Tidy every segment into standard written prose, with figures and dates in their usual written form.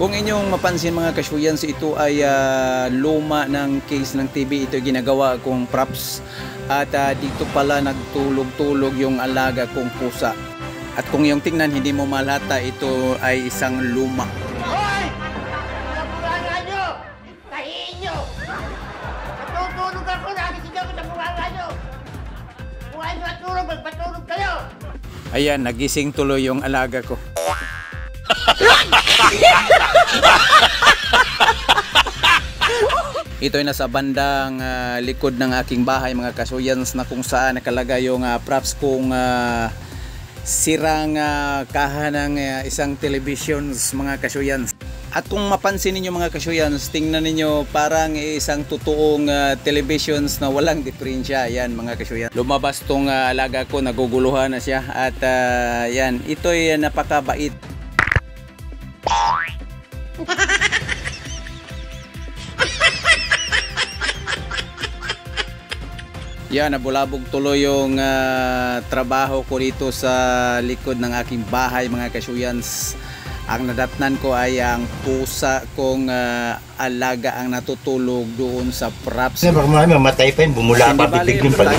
Kung inyong mapansin mga kasyuyans, ito ay luma ng case ng TV. Ito ginagawa kong props at dito pala nagtulog-tulog yung alaga kong pusa. At kung yung tingnan hindi mo malata, ito ay isang luma. Hoy! Napulala nyo! Tahiin nyo! Natutulog ako, nakisigaw ko sa pulala nyo! Kung ayaw matulog, magpatulog kayo! Ayan, nagising tuloy yung alaga ko. Ito ay nasa bandang likod ng aking bahay mga kasuyans, na kung saan nakalagay yung props kong sirang kaha ng isang televisions mga kasuyans. At kung mapansin niyo mga kasuyans, tingnan niyo parang isang totoong televisions na walang diferensya. Yan mga kasuyans. Lumabas tong alaga ko, naguguluhan na siya at yan, ito ay napakabait. Yan, nabulabog tuloy yung trabaho ko dito sa likod ng aking bahay mga kasyuyans. Ang nadatnan ko ay ang pusa kong alaga ang natutulog doon sa props. Baka mamatay pa yun, bumula pa, bibiglim pa.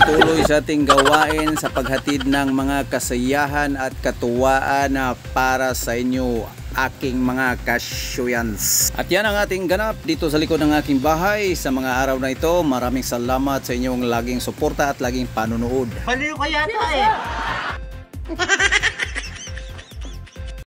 Tuloy sa ating gawain sa paghatid ng mga kasayahan at katuwaan para sa inyo aking mga kasyuyans. At yan ang ating ganap dito sa likod ng aking bahay sa mga araw na ito. Maraming salamat sa inyong laging suporta at laging panunood. Baliw ka yata eh!